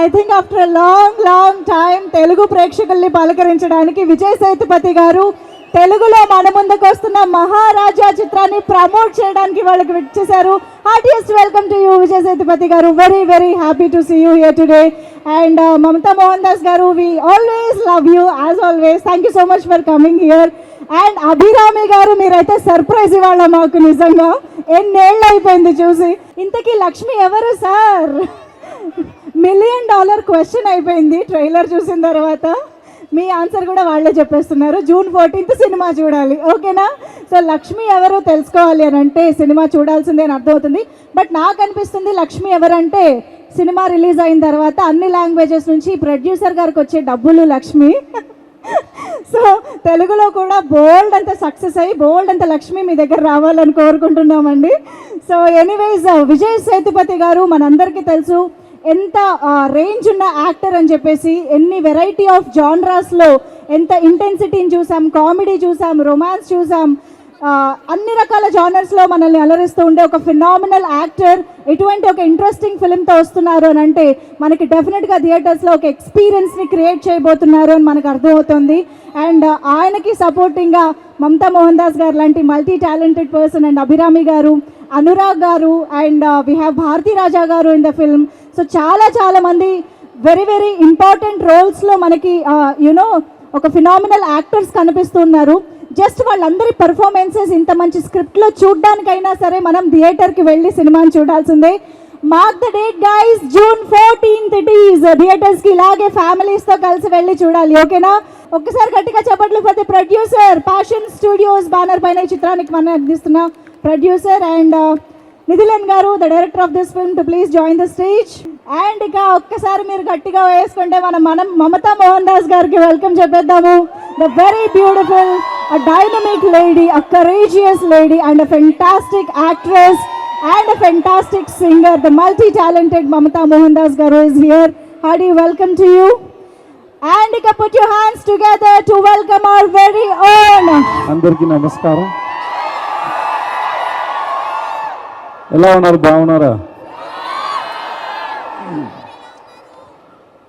I think after long time Telugu ప్రేక్షకుల్ని పలకరించడానికి విజయ్ సేతుపతి గారు తెలుగులో మన ముందుకు వస్తున్న మహారాజా చిత్రాన్ని ప్రమోట్ చేయడానికి వాళ్ళకి వచ్చేసారు. Heartiest welcome to you Vijay Sethupathi garu. Very happy to see you here today. And Mamata Mohan Das garu, we always love you as always. Thank you so much for coming here. And Abhirami garu, మీరైతే సర్ప్రైజ్ ఇవాళ మాకు. నిజంగా ఎన్నేళ్ళు అయిపోయింది చూసి. ఇంతకీ లక్ష్మి ఎవరు సార్? $1 million క్వశ్చన్ అయిపోయింది ట్రైలర్ చూసిన తర్వాత. మీ ఆన్సర్ కూడా వాళ్ళే చెప్పేస్తున్నారు. June 14th సినిమా చూడాలి, ఓకేనా? సో లక్ష్మి ఎవరు తెలుసుకోవాలి అని అంటే సినిమా చూడాల్సిందే అని అర్థమవుతుంది. బట్ నాకు అనిపిస్తుంది లక్ష్మి ఎవరంటే సినిమా రిలీజ్ అయిన తర్వాత అన్ని లాంగ్వేజెస్ నుంచి ప్రొడ్యూసర్ గారికి వచ్చే డబ్బులు లక్ష్మి. సో తెలుగులో కూడా బోల్డ్ అంత సక్సెస్ అయ్యి బోల్డ్ అంత లక్ష్మి మీ దగ్గర రావాలని కోరుకుంటున్నామండి. సో ఎనీవేస్, విజయ్ సేతుపతి గారు మనందరికీ తెలుసు ఎంత రేంజ్ ఉన్న యాక్టర్ అని చెప్పేసి. ఎన్ని వెరైటీ ఆఫ్ జానరాస్లో ఎంత ఇంటెన్సిటీని చూసాం, కామెడీ చూసాం, రొమాన్స్ చూసాం, అన్ని రకాల జానర్స్లో మనల్ని అలరిస్తూ ఉండే ఒక ఫినామినల్ యాక్టర్. ఎటువంటి ఒక ఇంట్రెస్టింగ్ ఫిల్మ్తో వస్తున్నారు అని అంటే మనకి డెఫినెట్గా థియేటర్స్లో ఒక ఎక్స్పీరియన్స్ని క్రియేట్ చేయబోతున్నారు అని మనకు అర్థమవుతుంది. అండ్ ఆయనకి సపోర్టింగ్గా మమతా మోహన్ దాస్ గారు లాంటి multi talented person, and Abhirami గారు, అనురాగ్ గారు, అండ్ వీ హ్యావ్ భారతీ రాజా గారు ఇన్ ద ఫిల్మ్. సో చాలా మంది వెరీ ఇంపార్టెంట్ రోల్స్లో మనకి యునో ఒక ఫినామినల్ యాక్టర్స్ కనిపిస్తున్నారు. జస్ట్ వాళ్ళందరి పర్ఫార్మెన్సెస్ ఇంత మంచి స్క్రిప్ట్లో చూడ్డానికైనా సరే మనం థియేటర్కి వెళ్ళి సినిమాని చూడాల్సిందే. Mark the date guys, June 14th it is. థియేటర్స్కి ఇలాగే ఫ్యామిలీస్తో కలిసి వెళ్ళి చూడాలి, ఓకేనా? ఒక్కసారి గట్టిగా చెప్పట్లు ప్రతి ప్రొడ్యూసర్, ప్యాషన్ స్టూడియోస్ బ్యానర్ పైన ఈ చిత్రానికి మనం అందిస్తున్న ప్రొడ్యూసర్ అండ్ నిధిలన్ గారు, the director of this film, to please join the stage. And ఇక ఒక్కసారి మీరు గట్టిగా వేసుకుంటే మనం మమతా మోహన్ దాస్ గారికి వెల్కమ్ చెప్పేద్దాము. The very beautiful, a dynamic lady, a courageous lady, and a fantastic actress and a fantastic singer. The multi-talented Mamata Mohan Das Garu is here. Hearty welcome to you. And you can put your hands together to welcome our very own. అందరికీ నమస్కారం. ఎలా ఉన్నారు? బాగున్నారా?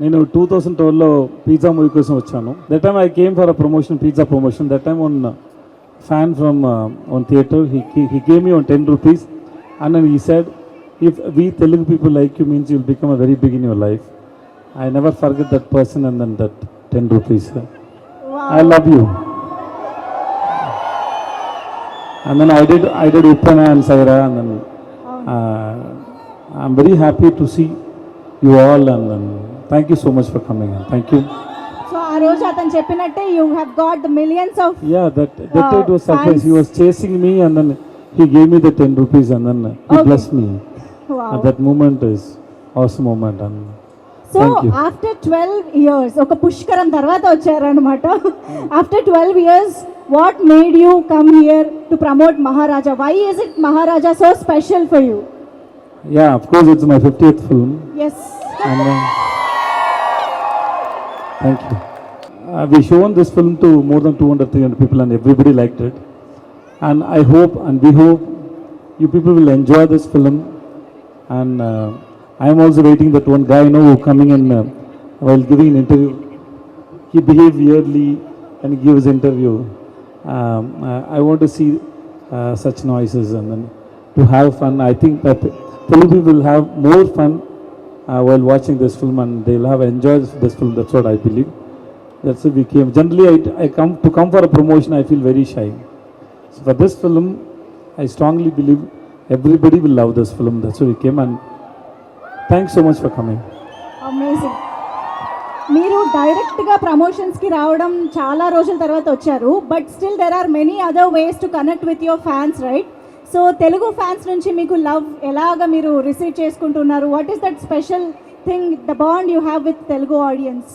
నేను 2012లో pizza movie కోసం వచ్చాను. That time I came for a promotion, pizza promotion. That time one fan from one theatre, he gave me on 10 rupees and then he said, if we Telugu people like you means you'll become a very big in your life. I never forget that person and then that 10 rupees. Wow. I love you. And then I did Uppana and Saira, and then I'm very happy to see you all, and then thank you so much for coming in. Thank you. So ఆ రోజు అతను చెప్పినట్టే you have got the millions of that it was surprise. He was chasing me and then he gave me the 10 rupees and then he blessed me. Wow. And that moment is awesome moment. And so thank you. After 12 years ఒక పుష్కరం తర్వాత వచ్చారన్నమాట. After 12 years, what made you come here to promote Maharaja? Why is it Maharaja so special for you? Yeah, of course it's my 50th film. Yes. And thank you. We shown this film to more than 200-300 people and everybody liked it. And I hope and we hope you people will enjoy this film. And I am also waiting that one guy, who coming in while giving an interview, he behaved weirdly and he gives interview. I want to see such noises and then to have fun. I think that Telugu people will have more fun while watching this film and they will have enjoyed this film. That's what I believe. That's why we came. Generally I come for a promotion, I feel very shy. So for this film, I strongly believe everybody will love this film. That's why we came, and thanks so much for coming. Amazing. మీరు డైరెక్ట్గా ప్రమోషన్స్కి రావడం చాలా రోజుల తర్వాత వచ్చారు. But still there are many other ways to connect with your fans, right? So Telugu fans నుంచి మీకు లవ్ ఎలాగ మీరు రిసీవ్ చేసుకుంటున్నారు? What is that special thing, the bond you have with Telugu audience?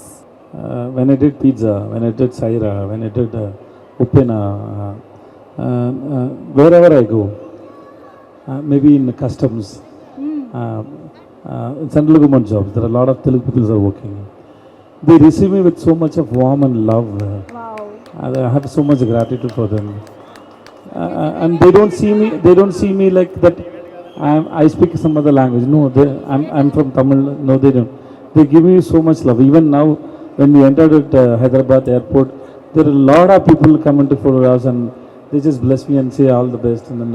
When I did Pizza, when I did Saira, when I did Uppena, wherever I go, maybe in customs, in central government jobs, there are a lot of Telugu people are working. They receive me with so much of warmth and love. Wow. I have so much gratitude for them. And they don't see me like that I speak some other language. No, I'm from Tamil. No, they don't. they give me so much love. Even now, when we entered at Hyderabad airport, there are a lot of people coming to photographs and they just bless me and say all the best. And then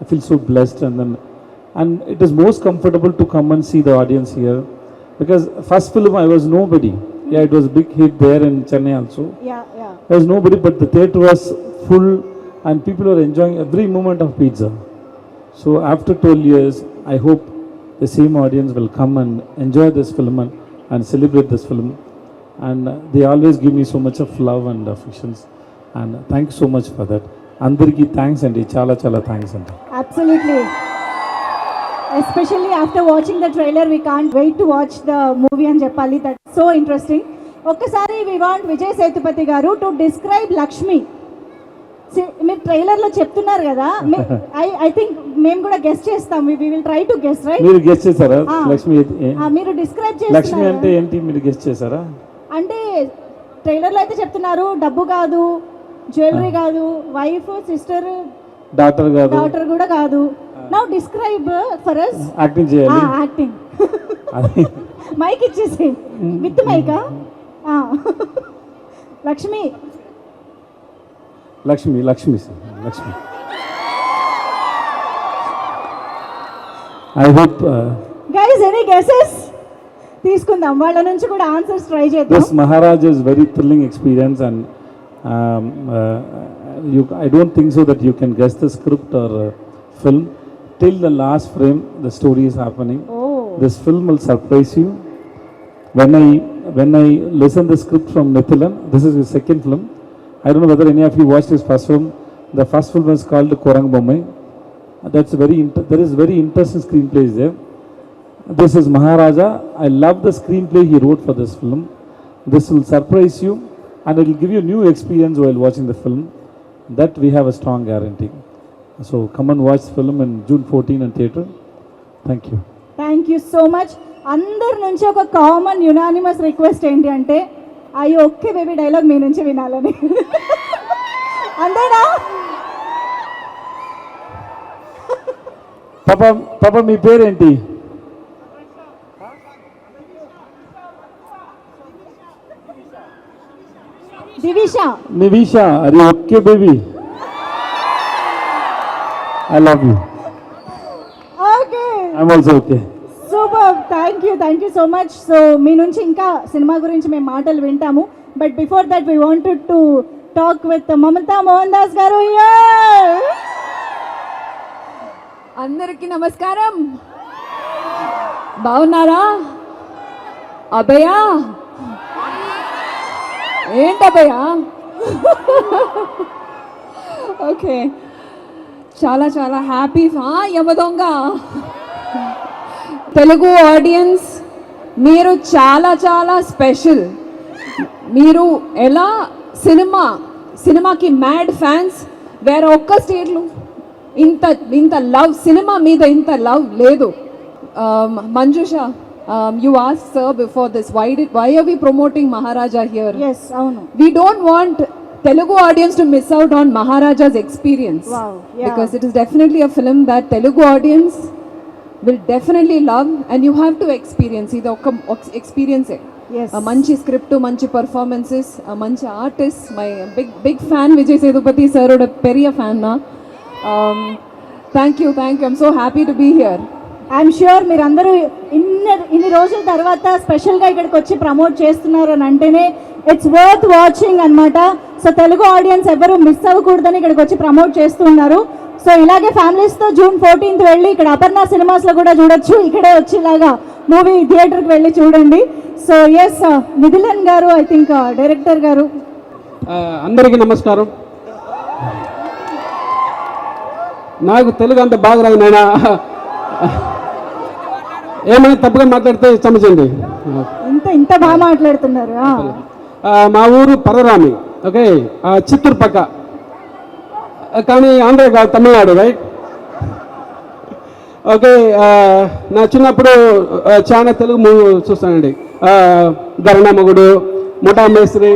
I feel so blessed. And it is most comfortable to come and see the audience here, because first film I was nobody. Yeah, it was a big hit there in Chennai also. Yeah. There was nobody, but the theatre was full and people were enjoying every moment of pizza. So after 12 years, I hope the same audience will come and enjoy this film and celebrate this film. And they always give me so much of love and affections. And thank you so much for that. Andariki thanks and chala thanks and. Absolutely. Especially after watching the trailer, we can't wait to watch the movie and Jappali. That's so interesting. ఒక్కసారి we want Vijay Sethupathi గారు to describe Lakshmi. మీరు trailer లో చెప్తున్నారు కదా, I think మేము కూడా guest చేస్తాం. We will try to guess, right? మీరు గెస్ చేశారా లక్ష్మి? మీరు డిస్క్రైబ్ లక్ష్మి చేస్తున్నారు అంటే ఏంటి, మీరు గెస్ చేశారా? అంటే ట్రైలర్ లో అయితే చెప్తున్నారు డబ్బు కాదు, జ్యువెలరీ కాదు, వైఫ్, సిస్టర్, డాటర్ కూడా కాదు. Now describe for us. Acting చేయాలి. యాక్టింగ్ మైక్ ఇచ్చేసి with mica. Lakshmi. I hope guys any guesses తీసుకుందాం, వాళ్ళ నుంచి కూడా ఆన్సర్స్ ట్రై చేద్దాం. this Maharaj is very thrilling experience and I don't think so that you can guess the script or film till the last frame the story is happening. This film will surprise you. When I listen the script from Mithilan, this is his second film. I don't know whether any of you watched his first film. The first film was called Korang Bommai. That's there is very interesting screenplay there. This is Maharaja. I love the screenplay he wrote for this film. This will surprise you and it will give you new experience while watching the film. That we have a strong guarantee. So come and watch the film in June 14 in theatre. Thank you. Thank you so much. అందరి నుంచి ఒక common unanimous request ఏంటి అంటే, అయ్యో ఒకే baby dialogue మీ నుంచి వినాలని. అంతేనా? పాప మీ పేరేంటి? నివిషా. అది okay baby, I love you. Okay, I'm also okay. Super, thank you so much. So మీ నుంచి ఇంకా సినిమా గురించి మేము మాటలు వింటాము. But before that we wanted to talk with Mamata Mohan Das garu. అందరికీ నమస్కారం. బాగున్నారా? అభయ ఏంటభయ? ఓకే, చాలా హ్యాపీ. యమదొంగ తెలుగు ఆడియన్స్, మీరు చాలా స్పెషల్. మీరు ఎలా సినిమాకి మ్యాడ్ ఫ్యాన్స్. వేరే ఒక్క స్టేట్లో ఇంత లవ్, సినిమా మీద ఇంత లవ్ లేదు. Manjusha, you asked sir before this, why are we promoting Maharaja here? Yes, avunu. We don't want Telugu audience to miss out on Maharaja's experience. Wow, yeah. Because it is definitely a film that Telugu audience will definitely love and you have to experience. Ido oka experience. Yes. A manchi script, manchi performances, a manchi artist. My big fan Vijay Sethupathi sir, oda periya fan na. Thank you. I'm so happy to be here. I'm sure మీరందరూ ఇన్ని రోజుల తర్వాత స్పెషల్గా ఇక్కడికి వచ్చి promote చేస్తున్నారు అని అంటేనే ఇట్స్ వర్త్ వాచింగ్ అనమాట. సో తెలుగు ఆడియన్స్ ఎవరు మిస్ అవ్వకూడదని ఇక్కడికి వచ్చి ప్రమోట్ చేస్తున్నారు. సో ఇలాగే ఫ్యామిలీస్తో June 14th వెళ్ళి ఇక్కడ అపర్ణ సినిమాస్లో కూడా చూడొచ్చు. ఇక్కడే వచ్చి ఇలాగా మూవీ థియేటర్కి వెళ్ళి చూడండి. సో ఎస్, మిథిలన్ గారు, ఐ థింక్ డైరెక్టర్ గారు. అందరికీ నమస్కారం. నాకు తెలుగు అంత బాగా రాదు నాయనా, ఏమైనా తప్పుగా మాట్లాడితే క్షమించండి. ఇంత బాగా మాట్లాడుతున్నారు. మా ఊరు పరరామి, ఓకే, చిత్తూరు పక్క, కానీ ఆంధ్ర కాదు, తమిళనాడు, రైట్? ఓకే, నా చిన్నప్పుడు చాలా తెలుగు మూవీ చూస్తానండి. గరణమగుడు, ముఠా మేస్త్రి,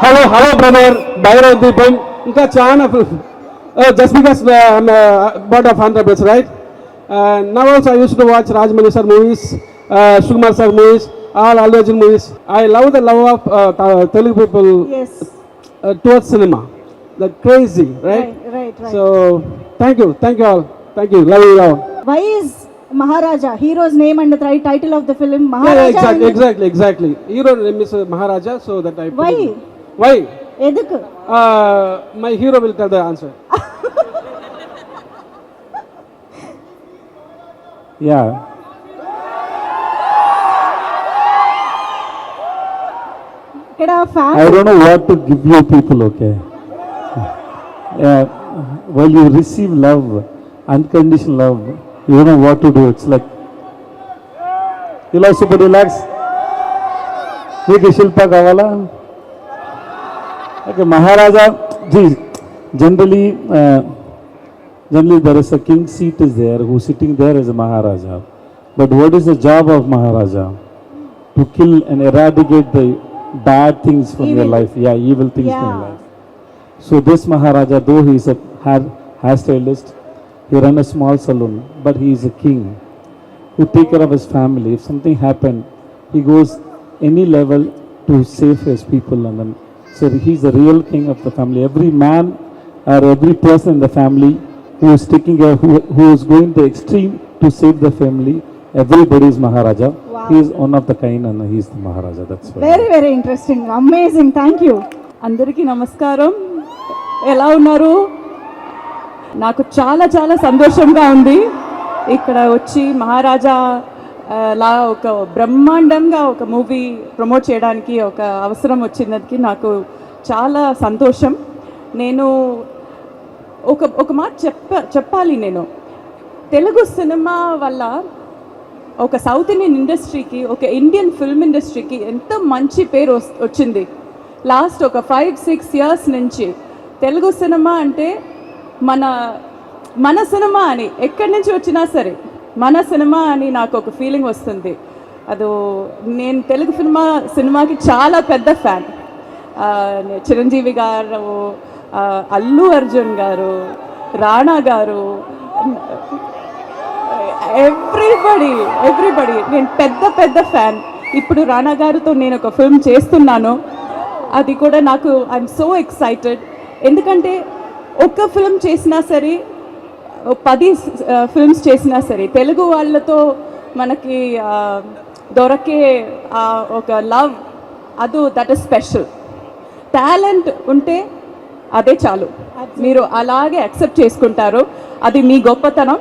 హలో బ్రదర్, భైరవ దీపం, ఇంకా చాలా. Just because bird of Andhra Pradesh, right? Now also I used to watch Rajmani sir movies, Sukumar sir movies, all Allu Arjun movies. I love the love of Telugu people Yes. Towards cinema. They're crazy, right? Right. So thank you all. Thank you. Love you all. Why is Maharaja hero's name and the title of the film Yeah, Maharaja? exactly. Hero name is Maharaja, so that I. Why? Why? Eduku. My hero will tell the answer. Yeah. ఇక్కడ I fans don't know what to give you people, okay? While you receive love, unconditional love, you don't know what to do. It's like, you like super relax? మీకు శిల్ప కావాలా? Okay, Maharaja, generally there is a king seat is there, who's sitting there as a Maharaja. But what is the job of Maharaja? To kill and eradicate the bad things from your Evil. life. Yeah, evil things from your Yeah. life. So this Maharaja, though he is a hairstylist, he runs a small salon, but he is a king who take care of his family. If something happened, he goes any level to save his people, and then so he's the real king of the family. Every man or every person in the family who is taking care, who is going the extreme to save the family, everybody is Maharaja. Wow. He is one of the kind, and he is the Maharaja. That's why. Very interesting, amazing. Thank you. అందరికీ నమస్కారం. ఎలా ఉన్నారు? నాకు చాలా చాలా సంతోషంగా ఉంది ఇక్కడ వచ్చి మహారాజా లా ఒక బ్రహ్మాండంగా ఒక మూవీ ప్రమోట్ చేయడానికి ఒక అవసరం వచ్చినందుకు నాకు చాలా సంతోషం. నేను ఒక మాట చెప్పాలి. నేను తెలుగు సినిమా వల్ల ఒక సౌత్ ఇండియన్ ఇండస్ట్రీకి, ఒక ఇండియన్ ఫిల్మ్ ఇండస్ట్రీకి ఎంతో మంచి పేరు వచ్చింది. లాస్ట్ ఒక 5-6 ఇయర్స్ నుంచి తెలుగు సినిమా అంటే మన సినిమా అని ఎక్కడి నుంచి వచ్చినా సరే మన సినిమా అని నాకు ఒక ఫీలింగ్ వస్తుంది. నేను తెలుగు సినిమాకి చాలా పెద్ద ఫ్యాన్. చిరంజీవి గారు, అల్లు అర్జున్ గారు, రాణా గారు, ఎవ్రీబడి నేను పెద్ద ఫ్యాన్. ఇప్పుడు రాణా గారితో నేను ఒక ఫిల్మ్ చేస్తున్నాను. అది కూడా నాకు ఐఎమ్ సో ఎక్సైటెడ్. ఎందుకంటే ఒక్క ఫిల్మ్ చేసినా సరే, 10 ఫిల్మ్స్ చేసినా సరే, తెలుగు వాళ్ళతో మనకి దొరకే ఒక love, that is special. Talent ఉంటే అదే చాలు, మీరు అలాగే యాక్సెప్ట్ చేసుకుంటారు. అది మీ గొప్పతనం.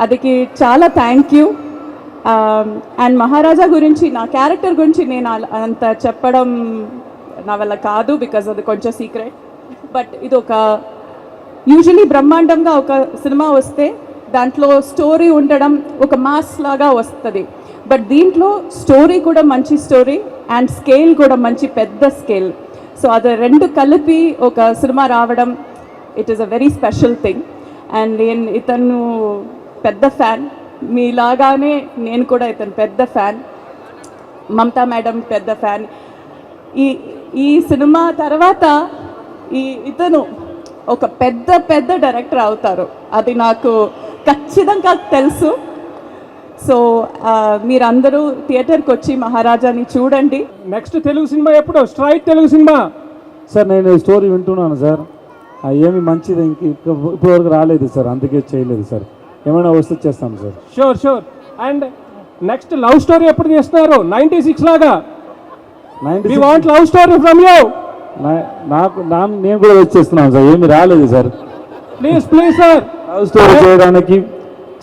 అదికి చాలా థ్యాంక్ యూ. అండ్ మహారాజా గురించి, నా క్యారెక్టర్ గురించి నేను అంత చెప్పడం నా వల్ల కాదు, బికాజ్ అది కొంచెం సీక్రెట్. బట్ ఇది ఒక యూజువలీ బ్రహ్మాండంగా ఒక సినిమా వస్తే దాంట్లో స్టోరీ ఉండడం ఒక మాస్ లాగా వస్తుంది. బట్ దీంట్లో స్టోరీ కూడా మంచి స్టోరీ అండ్ స్కేల్ కూడా మంచి పెద్ద స్కేల్. సో అది రెండు కలిపి ఒక సినిమా రావడం, it is a very special thing. And నేను ఇతను పెద్ద ఫ్యాన్, మీలాగానే నేను కూడా ఇతను పెద్ద ఫ్యాన్. మమతా మేడం పెద్ద ఫ్యాన్. ఈ సినిమా తర్వాత ఇతను ఒక పెద్ద డైరెక్టర్ అవుతారు, అది నాకు ఖచ్చితంగా తెలుసు. సో మీరందరూ థియేటర్కి వచ్చి మహారాజాని చూడండి. నెక్స్ట్ తెలుగు సినిమా ఎప్పుడు? Straight Telugu cinema. సార్ నేను ఈ స్టోరీ వింటున్నాను సార్, ఏమి మంచిది ఇప్పటివరకు రాలేదు సార్, అందుకే చేయలేదు సార్. ఏమైనా వస్తే చేస్తాం sir. Sure. And next love story ఎప్పుడు చేస్తున్నారు? 96 లాగా. We want love story from you. నేను కూడా వచ్చేస్తున్నాను సార్, ఏమి రాలేదు sir. Please sir. Love story చేయడానికి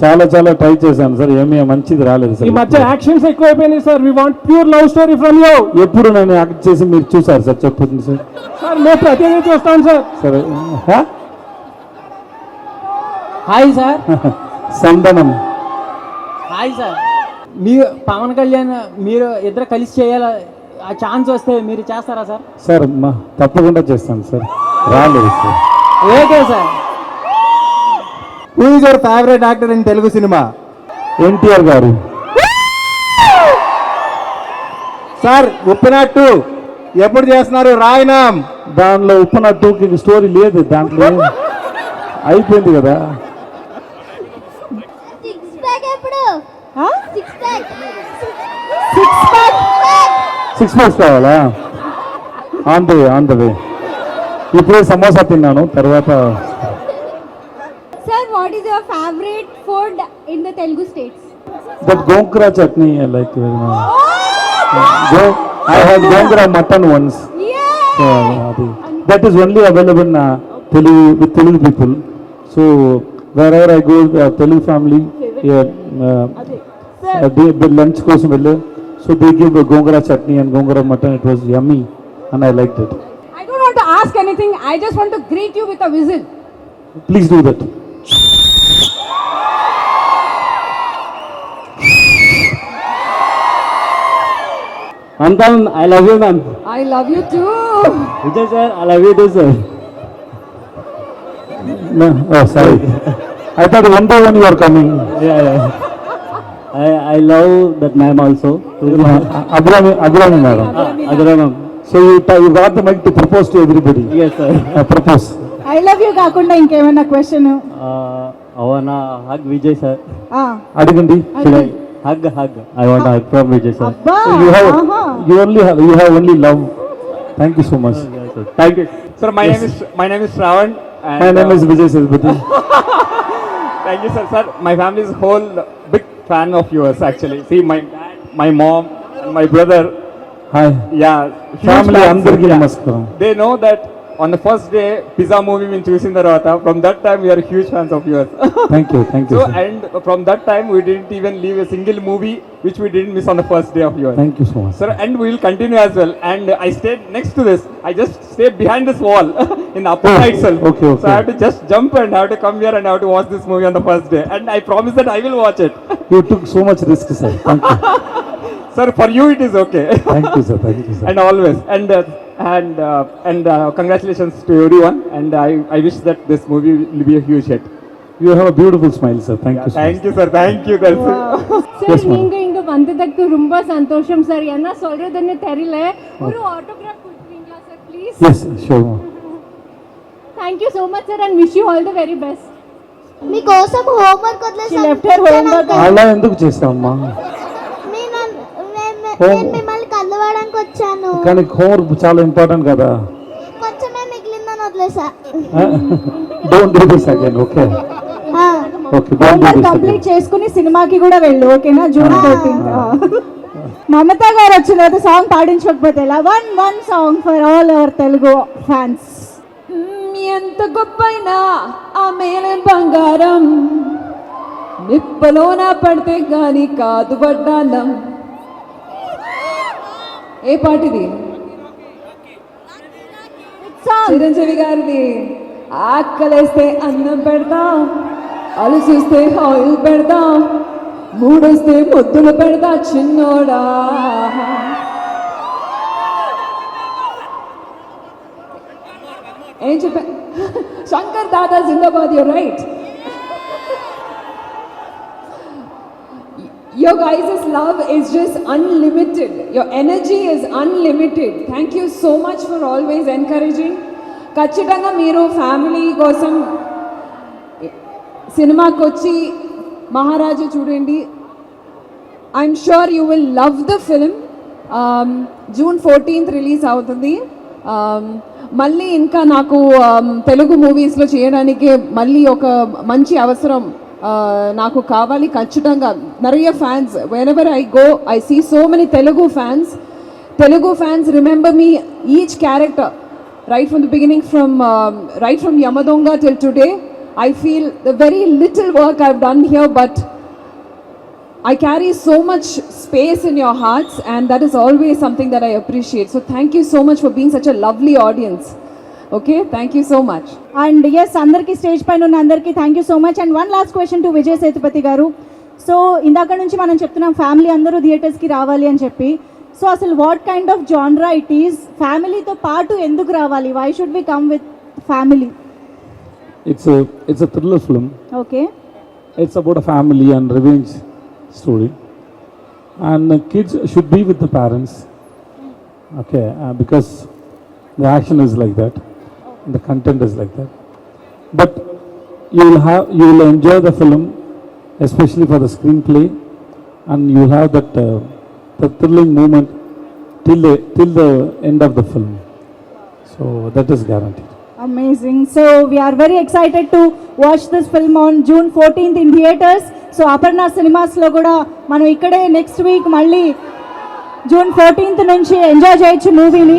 చాలా ట్రై చేశాను సార్, ఏమీ మంచిది రాలేదు సార్. ఈ మధ్య యాక్షన్స్ ఎక్కువైపోయినాయి sir. We want pure love story from you. ఎప్పుడు నేను యాక్ట్ చేసి మీరు చూసారు సార్? చెప్పండి సార్. సార్ మేము ప్రతిదీ చూస్తాం సార్. సరే. Hi sir. సందనం. Hi sir. మీరు పవన్ కళ్యాణ్ మీరు ఇద్దరు కలిసి చేయాల ఆ ఛాన్స్ వస్తే మీరు చేస్తారా సార్? సార్ తప్పకుండా చేస్తాను సార్, రాలేదు sir. Okay sir. Who is your favourite actor in Telugu cinema? NTR గారు. సార్ ఉప్పినట్టు ఎప్పుడు చేస్తున్నారు? రాయనాం. దానిలో ఉప్పన 2కి స్టోరీ లేదు, దాంట్లో అయిపోయింది కదా. సిక్స్ ప్యాక్ 6 months కావాలా? On the way. ఇప్పుడే సమోసా తిన్నాను, తర్వాత sir what is your favourite food in the Telugu states? That gongura chutney I like very much. I had gongura mutton once. So, that is only available in Telugu with Telugu people. So wherever I go, Telugu family, they lunch kosam velle. So they give gongura chutney and gongura mutton. It was yummy, and I liked it. I don't want to ask anything. I just want to greet you with a whistle. Please do that. Antan, I love you, ma'am. I love you too. Vijay sir, I love you too, sir. No, oh sorry. I thought one by one you are coming. Yeah. I love that ma'am also. Abhrami madam. Adara ma'am. So you got the mic to propose to everybody. Yes, sir. Propose. I love you కాకుండా ఇంకేమైనా question? I wanna hug Vijay sir. అడగండి. Should I hug? I want to hug from Vijay sir. అబ్బా You have only love. Thank you so much. Yes, sir. Thank you. Sir, my name is Shravan. And, My name is Vijay Sethupathi. Thank you, sir. Sir, my family is whole big fan of yours, actually. See, my dad, my mom, and my brother. Hi. Yeah. huge Family fans. అందరికీ Yeah. నమస్కారం. They know that on the first day, Pizza movie we choosing the Rata. From that time, we are huge fans of yours. Thank you. So, Sir. and from that time, we didn't even leave a single movie which we didn't miss on the first day of yours. Thank you so much. Sir, and we will continue as well. And I stayed next to this. I just stayed behind this wall in the upper Oh, right itself. okay. So I have to just jump and have to come here and have to watch this movie on the first day. And I promise that I will watch it. You took so much risk, sir. Thank you. Sir, for you it is okay. Thank you, sir. Thank you, sir. And always. And congratulations to everyone. And I wish that this movie will be a huge hit. You have a beautiful smile, sir. Thank you so Thank much. you, sir. Thank you, guys. Sir Yes, ma'am. நீங்க இங்க வந்ததுக்கு ரொம்ப சந்தோஷம் sir. என்ன சொல்றதுன்னு தெரியல. ஒரு autograph கொடுக்குறீங்களா sir please? Yes, sure. ma'am. Thank you so much sir and wish you all the very best. మీకోసం హోంవర్క్ She వదిలేసాను left her homework. అలా ఎందుకు చేసావమ్మా? నేను మిమ్మల్ని కలవడానికి వచ్చాను. కానీ హోంవర్క్ చాలా ఇంపార్టెంట్ కదా. కొంచెమే మిగిలిందని వదిలేసా. Don't do this again. Okay ఆ, okay don't do homework this complete again. చేసుకుని సినిమాకి కూడా వెళ్ళు, ఓకేనా? June 14th. మమత గారు వచ్చిన తర్వాత సాంగ్ పాడించకపోతే ఎలా? One song for all our Telugu fans. ఎంత గొప్పైనా ఆ మేలే బంగారం, నిప్పలోన పడితే గాని కాదు వడ్డానం. ఏ పాటిది? చిరంజీవి గారిది. ఆకలేస్తే అన్నం పెడతాం, అలుసుస్తే ఆయిల్ పెడతాం, మూడొస్తే ముద్దులు పెడతా చిన్నోడా. ఏం చెప్పా? శంకర్ దాదా జిందాబాద్. Your right. Your guys' love is just unlimited. Your energy is unlimited. Thank you so much for always encouraging. ఖచ్చితంగా మీరు ఫ్యామిలీ కోసం సినిమాకి వచ్చి మహారాజా చూడండి. I'm sure you will love the film. June 14th release అవుతుంది. మళ్ళీ ఇంకా నాకు తెలుగు మూవీస్లో చేయడానికి మళ్ళీ ఒక మంచి అవసరం నాకు కావాలి ఖచ్చితంగా. நிறைய fans, whenever I go I see so many Telugu fans remember me, each character right from the beginning, right from Yamadonga till today. I feel the very little work I've done here, but I carry so much space in your hearts, and that is always something that I appreciate. So thank you so much for being such a lovely audience. Okay, thank you so much. And yes, అందరికీ stage పైన ఉన్న అందరికీ thank you so much. And one last question to Vijay Sethupathi గారు. So ఇందాక నుంచి మనం చెప్తున్నాం family అందరూ థియేటర్స్కి రావాలి అని చెప్పి. సో అసలు what kind of genre it is? ఫ్యామిలీతో పాటు ఎందుకు రావాలి? Why should we come with family? It's a thriller film. Okay. It's about a family and revenge story. And kids should be with the parents. Okay, because the action is like that. The content is like that. But you will enjoy the film, especially for the screenplay and you'll have that thrilling moment till the end of the film. So that is guaranteed. Amazing. So we are very excited to watch this film on June 14th in theaters. So Aparna Cinemas లో కూడా మనం ఇక్కడే next week మళ్ళీ June 14th నుంచి enjoy చేయొచ్చు మూవీని.